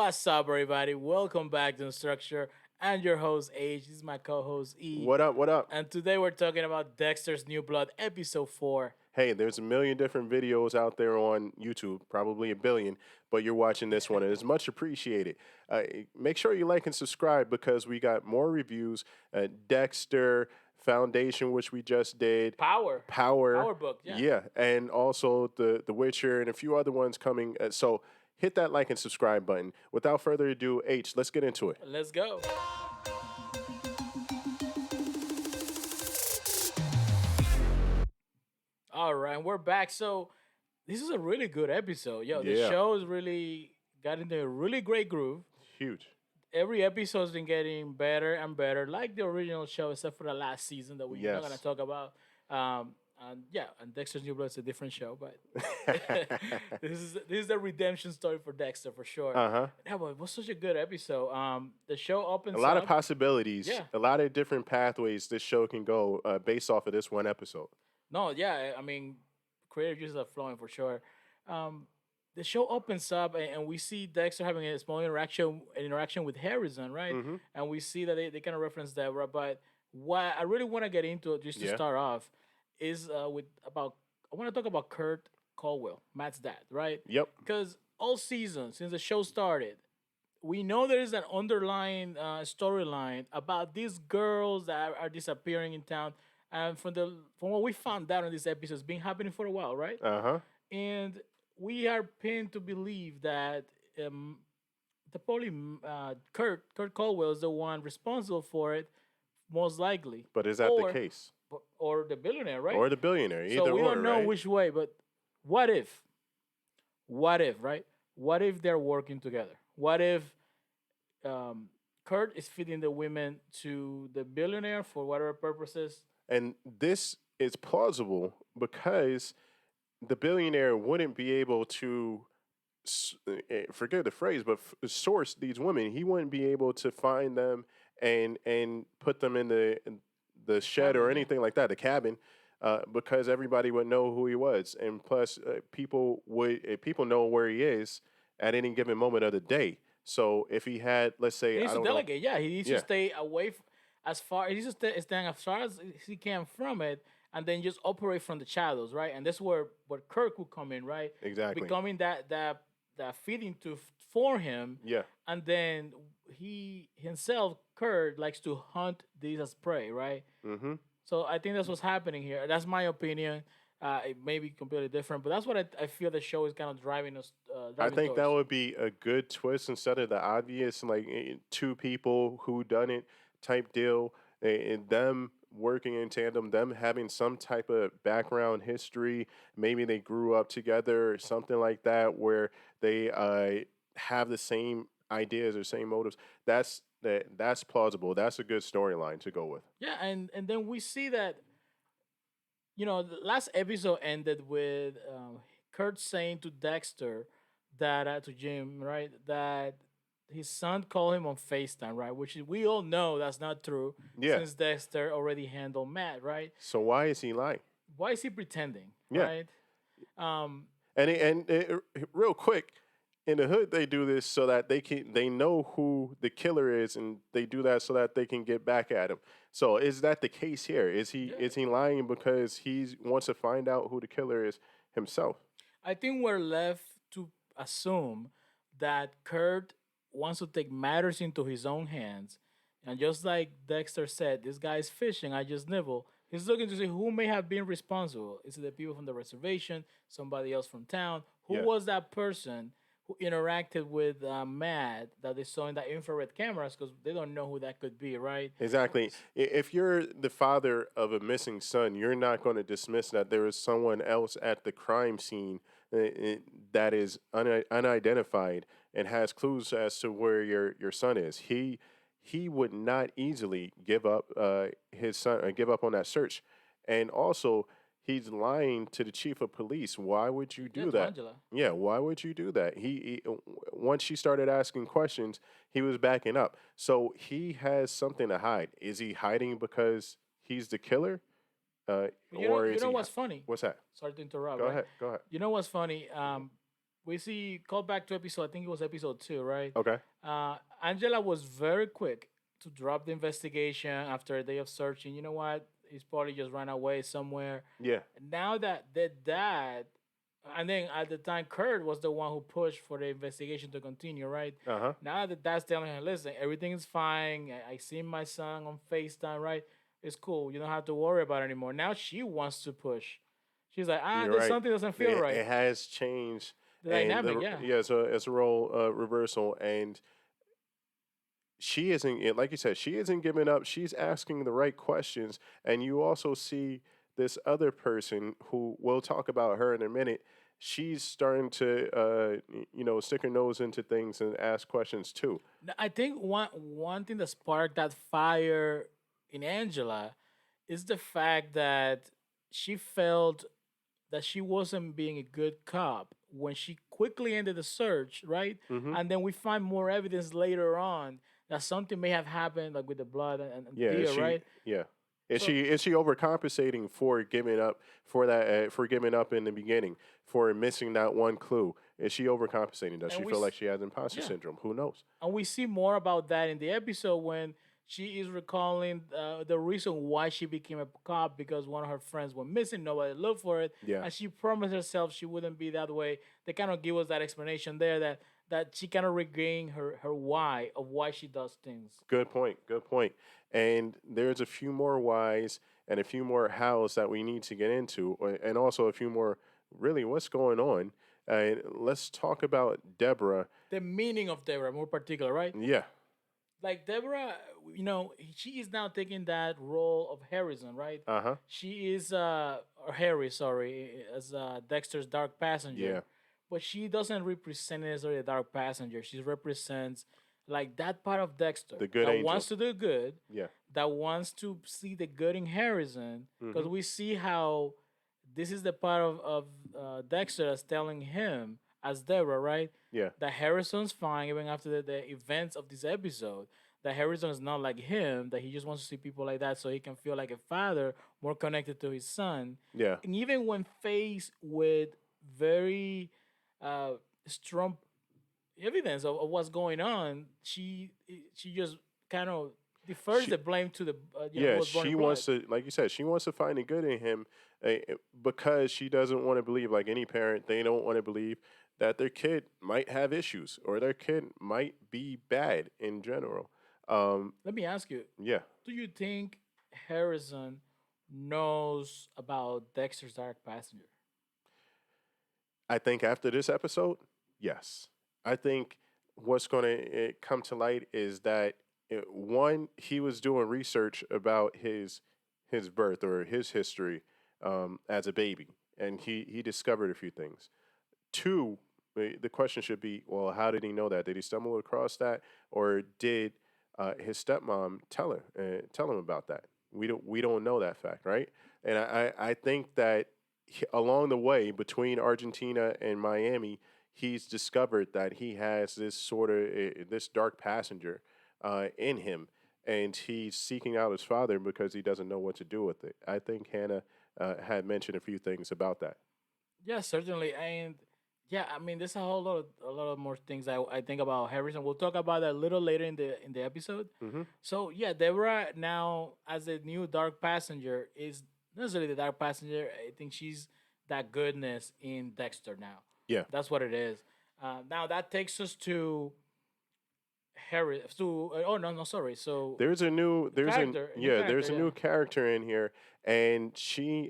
What's up, everybody? Welcome back to the Structure. And your host, H. This is my co host, E. What up? What up? And today we're talking about Dexter's New Blood, episode 4. Hey, there's a million different videos out there on YouTube, probably a billion, but you're watching this one and it's much appreciated. Make sure you like and subscribe because we got more reviews. Dexter Foundation, which we just did, Power. Power, Power book, yeah. yeah, and also the Witcher and a few other ones coming. So hit that like and subscribe button. Without further ado, H, let's get into it. Let's go. All right, we're back. So, this is a really good episode. Yo, the Yeah, show is really got into a really great groove. huge. Every episode's been getting better and better, like the original show, except for the last season that we're not gonna Yes. talk about. And yeah, and Dexter's New Blood is a different show, but this is the redemption story for Dexter for sure. Uh-huh. Yeah, but it was such a good episode. The show A opens lot of up. possibilities, Yeah, a lot of different pathways this show can go based off of this one episode. no, yeah, I mean, creative juices are flowing for sure. Um, the show opens up and we see Dexter having a small interaction with Harrison, right? Hmm. And we see that they kind of reference that, right? But what I really want to get into it, just to Yeah. start off, is with about I want to talk about Kurt Caldwell, Matt's dad, right? Yep. Because all season since the show started, we know there is an underlying storyline about these girls that are disappearing in town, and from what we found out in this episode, it's been happening for a while, right? Uh-huh. And we are pinned to believe that um, the probably Kurt Caldwell is the one responsible for it, most likely, But is that the or case? or the billionaire, right? Or the billionaire, So either we or, don't know right? which way, but what if? What if, right? What if they're working together? What if Kurt is feeding the women to the billionaire for whatever purposes? And this is plausible because the billionaire wouldn't be able to forget the phrase, but source these women. He wouldn't be able to find them and put them in the shed Cabin, or yeah. anything like that, the cabin, because everybody would know who he was, and plus people know where he is at any given moment of the day. So if he had, let's He say, needs I to don't know, delegate. Yeah, he needs to yeah, stay away as far. He needs to stand as far as he can from it, and then just operate from the shadows, right? And that's where Kirk would come in, right? exactly, Becoming that feeding tooth for him, yeah. and then he himself, Kurt, likes to hunt these as prey, right? Hmm. So I think that's what's happening here. That's my opinion. It may be completely different, but that's what I feel the show is kind of driving us, I driving think that towards. would be a good twist instead of the obvious, like two people who done it type deal, and them working in tandem, them having some type of background history. Maybe they grew up together or something like that, where they have the same ideas or same motives. That's plausible. That's a good storyline to go with. Yeah, and then we see that the last episode ended with Kurt saying to Dexter that to Jim, right, that his son called him on FaceTime, right, which we all know that's not true Yeah. since Dexter already handled Matt, right? So why is he lying? Why is he pretending, Yeah. right? Um, And real quick, in the hood they do this so that they know who the killer is, and they do that so that they can get back at him. So is that the case here? Is he yeah, is he lying because he wants to find out who the killer is himself? I think we're left to assume that Kurt wants to take matters into his own hands. And just like Dexter said, this guy's fishing, I just nibble. He's looking to see who may have been responsible. Is it the people from the reservation, somebody else from town? Who Yeah. was that person who interacted with Matt that they saw in the infrared cameras? Because they don't know who that could be, right? Exactly. If you're the father of a missing son, you're not going to dismiss that there is someone else at the crime scene that is unidentified and has clues as to where your son is. He would not easily give up his son or give up on that search. And also, he's lying to the chief of police. Why would you Yeah, do to that? Angela. Yeah, why would you do that? Once she started asking questions, he was backing up. So he has something to hide. Is he hiding because he's the killer, But or you is know he? what's funny? What's that? Sorry to interrupt, Go right? ahead. Go ahead. You know what's funny? we see call back to episode. I think it was episode 2, right? Okay. Angela was very quick to drop the investigation after a day of searching. You know what? He's probably just ran away somewhere. Yeah. Now that the dad, and then at the time, Kurt was the one who pushed for the investigation to continue, right? Uh huh. Now that dad's telling her, listen, everything is fine. I see my son on FaceTime, right? It's cool. You don't have to worry about it anymore. Now she wants to push. She's like, You're there's right. something doesn't feel right. It has changed, The and dynamic, yeah. yeah, it's a role reversal, and she isn't like you said, she isn't giving up. She's asking the right questions, and you also see this other person who we'll talk about her in a minute. She's starting to stick her nose into things and ask questions too. I think one thing that sparked that fire in Angela is the fact that she felt that she wasn't being a good cop when she quickly ended the search, right? Hmm. And then we find more evidence later on that something may have happened, like with the blood and Yeah, is Thea, she? right? Yeah, So is she overcompensating for giving up for that for giving up in the beginning for missing that one clue? Is she overcompensating? Does and she we, feel like she has imposter yeah, syndrome? Who knows? and we see more about that in the episode when she is recalling the reason why she became a cop because one of her friends went missing. Nobody looked for it, Yeah, and she promised herself she wouldn't be that way. They kind of give us that explanation there that she kind of regained her why of why she does things. good point. Good point. And there's a few more whys and a few more hows that we need to get into, and also a few more really what's going on. And let's talk about Deborah. The meaning of Deborah, more particular, right? Yeah. Like Deborah, she is now taking that role of Harrison, right? Uh huh. She is or Harry, sorry, as Dexter's dark Yeah. passenger, but she doesn't represent necessarily a dark passenger. She represents like that part of Dexter The good that angel. wants to do good, Yeah. that wants to see the good in Harrison, because Mm-hmm. we see how this is the part of Dexter that's telling him as Deborah, right? Yeah. That Harrison's fine even after the events of this episode. That Harrison is not like him, that he just wants to see people like that so he can feel like a father, more connected to his son. Yeah. And even when faced with very uh, strong evidence of what's going on, she just kind of defers She the blame to the who Yeah, was born in she blood. wants to, like you said, she wants to find the good in him because she doesn't want to believe, like any parent, they don't want to believe that their kid might have issues or their kid might be bad in general. Let me ask you: Yeah, do you think Harrison knows about Dexter's Dark Passenger? I think after this episode, yes. I think what's going to come to light is that one, he was doing research about his birth or his history as a baby, and he discovered a few things. Two, the question should be, well, how did he know that? Did he stumble across that, or did his stepmom tell him about that? We don't know that fact, right? And I think that along the way between Argentina and Miami, he's discovered that he has this sort of this dark passenger in him, and he's seeking out his father because he doesn't know what to do with it. I think Hannah had mentioned a few things about that. Yeah, certainly, and yeah, I mean, there's a lot of more things I think about Harrison. We'll talk about that a little later in the episode. Hmm. So yeah, Deborah now as a new dark passenger is not necessarily the dark passenger. I think she's that goodness in Dexter now. Yeah. That's what it is. Now that takes us to Harry. To oh no no sorry. So a new There's character. a Yeah. new character in here, and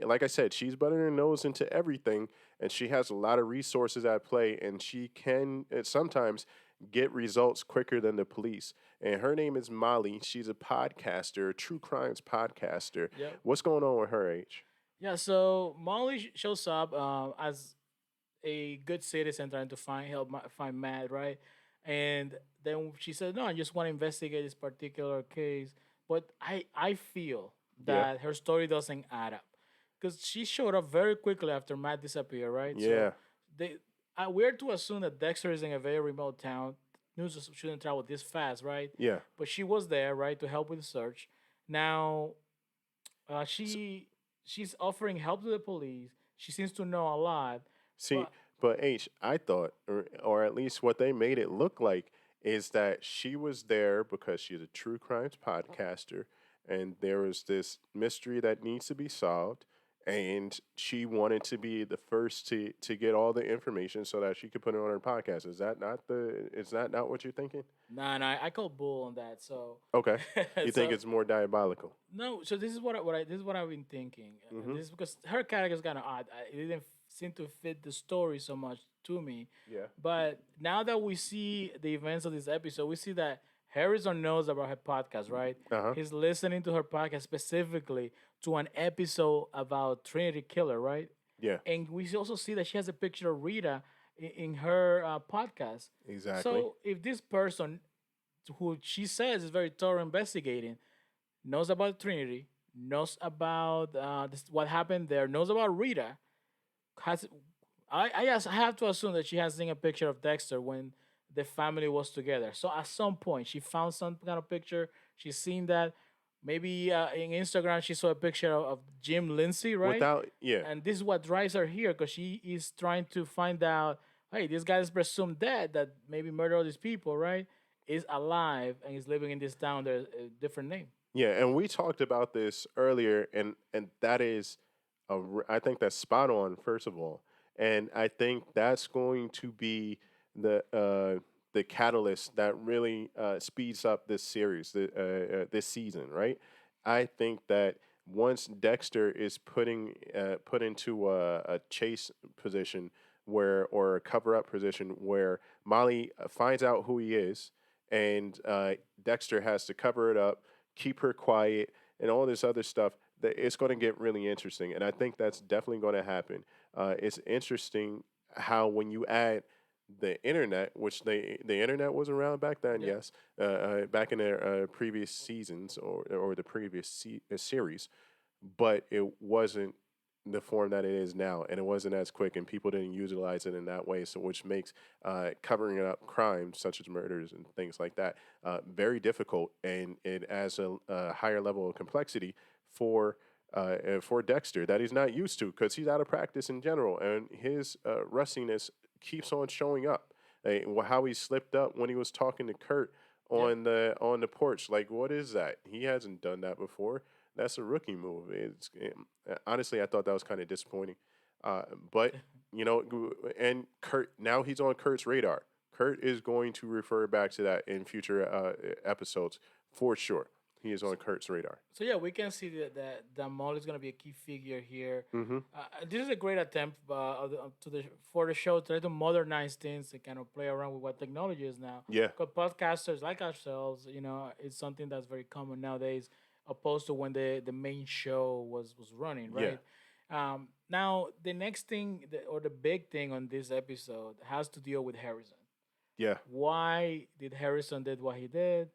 like I said, she's butting her nose into everything, and she has a lot of resources at play, and she can sometimes get results quicker than the police. And her name is Molly. She's a podcaster, a true crimes podcaster. Yep. What's going on with her age? Yeah. So Molly shows up as a good citizen trying to find Matt, right? And then she said, "No, I just want to investigate this particular case." But I feel Yeah, that her story doesn't add up because she showed up very quickly after Matt disappeared, right? So yeah, they we're to assume that Dexter is in a very remote town. News shouldn't travel this fast, right? yeah. But she was there, right, to help with the search. Now S- she's offering help to the police. She seems to know a lot, See, but But I thought, or at least what they made it look like, is that she was there because she's a true crimes podcaster, and there was this mystery that needs to be solved, and she wanted to be the first to get all the information so that she could put it on her podcast. Is that not the? Is that not what you're thinking? Nah, nah, I call bull on that. So, Okay, you think so it's more diabolical? no. So this is this is what I've been thinking. Mm-hmm. This is because her character is kind of odd. It didn't seem to fit the story so much to me. Yeah. But now that we see the events of this episode, we see that Harrison knows about her podcast, right? Uh huh. He's listening to her podcast specifically to an episode about Trinity Killer, right? Yeah. And we also see that she has a picture of Rita in her podcast. Exactly. So if this person, who she says is very thorough investigating, knows about Trinity, knows about what happened there, knows about Rita, has I have to assume that she has seen a picture of Dexter when the family was together. So at some point she found some kind of picture. She's seen that. Maybe in Instagram she saw a picture of Jim Lindsay, right? Without, yeah, And this is what drives her here because she is trying to find out, hey, this guy is presumed dead that maybe murdered all these people, right? Is alive and is living in this town. There's a different name. yeah, and we talked about this earlier, and that is, I think that's spot on. First of all, and I think that's going to be the catalyst that really speeds up this series, this season, right? I think that once Dexter is put into a chase position where or a cover up position where Molly finds out who he is, and Dexter has to cover it up, keep her quiet, and all this other stuff. That it's going to get really interesting, and I think that's definitely going to happen. It's interesting how when you add the internet, which the internet was around back then, Yeah. yes, back in their previous seasons or the previous series, but it wasn't the form that it is now, and it wasn't as quick, and people didn't utilize it in that way. So, which makes covering up crimes such as murders and things like that very difficult, and it adds a higher level of complexity for Dexter that he's not used to because he's out of practice in general, and his rustiness keeps on showing up. How he slipped up when he was talking to Kurt Yep. on the porch. Like, what is that? He hasn't done that before. That's a rookie move. Honestly, I thought that was kind of disappointing. But and Kurt now he's on Kurt's radar. Kurt is going to refer back to that in future episodes for sure. He is on Kurt's radar. So yeah, we can see that Molly is going to be a key figure here. Mm-hmm. This is a great attempt for the show to try to modernize things and kind of play around with what technology is now. Yeah. Because podcasters like ourselves, it's something that's very common nowadays, opposed to when the main show was running, Yeah. right? Now the next thing or the big thing on this episode has to deal with Harrison. Yeah. Why did Harrison did what he did?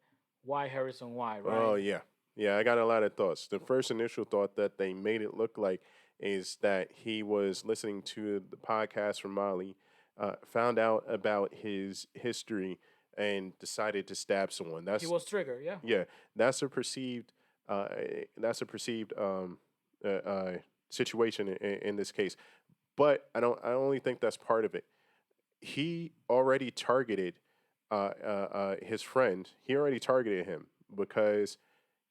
Why Harrison? Why, Oh right? yeah, yeah. I got a lot of thoughts. The first initial thought that they made it look like is that he was listening to the podcast from Molly, found out about his history, and decided to stab someone. He That's was triggered, yeah. yeah. That's a perceived. Uh, that's a perceived situation in this case. But I don't. I only think that's part of it. He already targeted his friend. He already targeted him because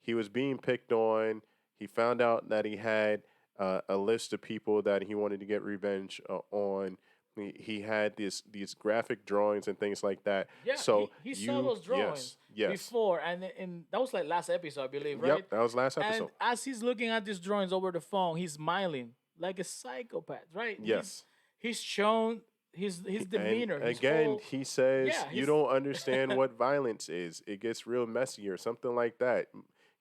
he was being picked on. He found out that he had a list of people that he wanted to get revenge on. He had these graphic drawings and things like that. Yeah, So he saw those yes, drawings yes, before, and that was like last episode, I believe, right? yep. That was last And episode. as he's looking at these drawings over the phone, he's smiling like a psychopath, right? Yes. He's shown his And demeanor, his again, whole he says, yeah, "You his don't understand what violence is. It gets real messy, or something like that."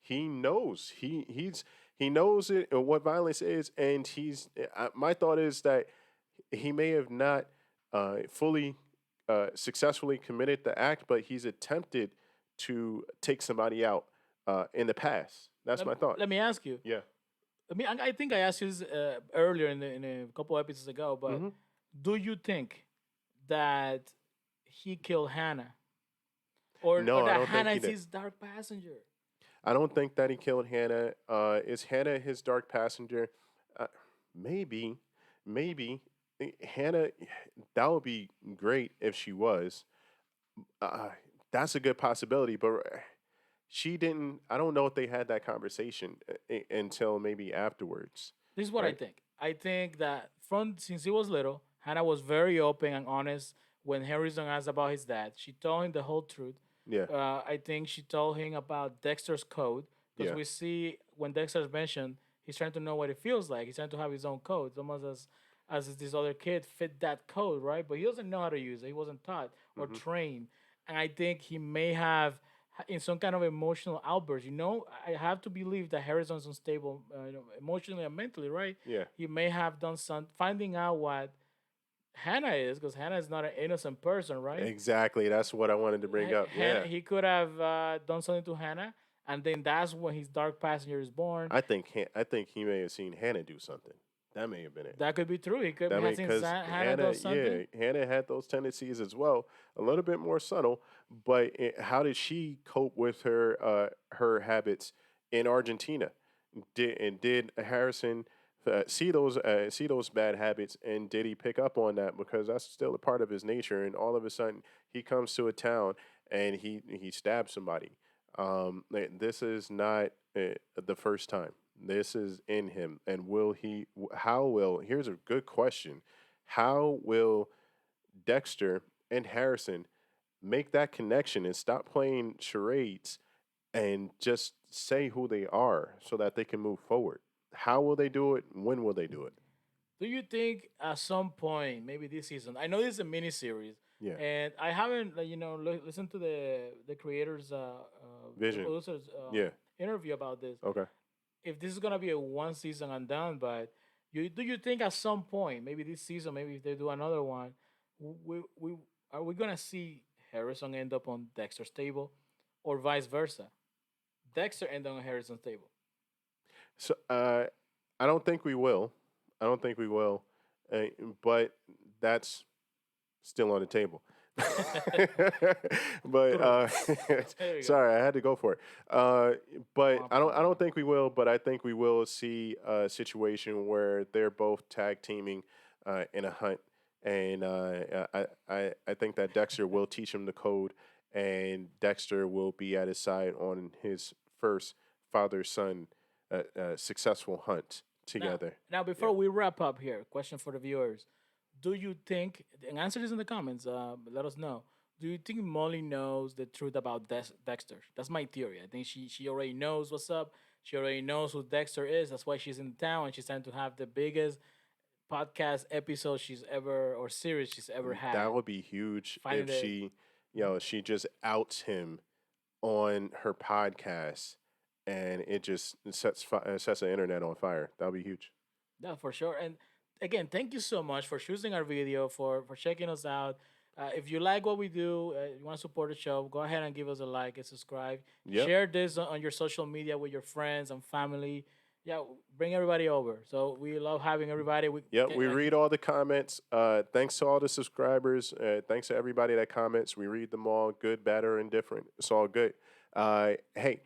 He knows. He knows it what violence is, and my thought is that he may have not fully successfully committed the act, but he's attempted to take somebody out in the past. That's let, my thought. let me ask you. Yeah. I think I asked you this earlier in a couple episodes ago, but Hmm. do you think that he killed Hannah, or No, I that don't think Hannah he is did. his dark passenger? I don't think that he killed Hannah. Is Hannah his dark passenger? Uh, maybe, maybe. Hannah, that would be great if she was. Uh, that's a good possibility, but she didn't. I don't know if they had that conversation until maybe afterwards, This is what I right? think. I think that from since he was little, Hannah was very open and honest when Harrison asked about his dad. She told him the whole truth. Yeah, I think she told him about Dexter's code because yeah, we see when Dexter's mentioned, he's trying to know what it feels like. He's trying to have his own code, it's almost as this other kid fit that code, right? But he doesn't know how to use it. He wasn't taught or hmm, trained, and I think he may have in some kind of emotional outburst. I have to believe that Harrison's unstable, emotionally and mentally, right? yeah, He may have done some finding out what Hannah is, because Hannah is not an innocent person, right? exactly. That's what I wanted to bring up. Hannah, Yeah, he could have done something to Hannah, and then that's when his dark passenger is born. I think he may have seen Hannah do something. That may have been it. That could be true. He could That may have seen because Hannah do Yeah, something. Hannah had those tendencies as well, a little bit more subtle. But how did she cope with her habits in Argentina? Did Harrison see those bad habits, and did he pick up on that because that's still a part of his nature? And all of a sudden, he comes to a town and he stabs somebody. This is not the first time. This is in him. And will he, how will, here's a good question. How will Dexter and Harrison make that connection and stop playing charades and just say who they are so that they can move forward? How will they do it? When will they do it? Do you think at some point, maybe this season? I know this is a mini series, Yeah. and I haven't, listened to the creators, the Vision. producers Yeah. interview about this. Okay. If this is gonna be a one season and done, but do you think at some point, maybe this season, maybe if they do another one, we are we gonna see Harrison end up on Dexter's table, or vice versa? Dexter end up on Harrison's table. So I don't think we will. I don't think we will. Uh, but that's still on the table. But True. There you go. sorry, I had to go for it. But No I don't problem. think we will. But I think we will see a situation where they're both tag teaming in a hunt, and I think that Dexter will teach him the code, and Dexter will be at his side on his first father son successful hunt Now, together. now Yeah. before we wrap up here, question for the viewers: do you think? And answer this in the comments. Let us know. Do you think Molly knows the truth about Dexter? That's my theory. I think she already knows what's up. She already knows who Dexter is. That's why she's in town and she's trying to have the biggest podcast episode she's ever or series she's ever had. That would be huge Finding if the she just outs him on her podcast, and it just sets the internet on fire. That would be huge. Yeah, for sure. And again, thank you so much for choosing our video, for checking us out. If you like what we do, you want to support the show, go ahead and give us a like and subscribe. Yep. Share this on your social media with your friends and family. Yeah, bring everybody over. So we love having everybody. Yep, we read all the comments. Thanks to all the subscribers. Thanks to everybody that comments. We read them all, good, bad, or indifferent. It's all good. Hey,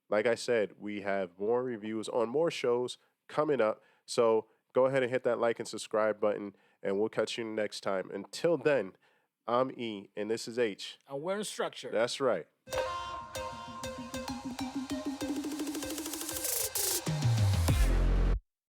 like I said, we have more reviews on more shows coming up. So go ahead and hit that like and subscribe button, and we'll catch you next time. Until then, I'm E, and this is H. and we're in structure. That's right.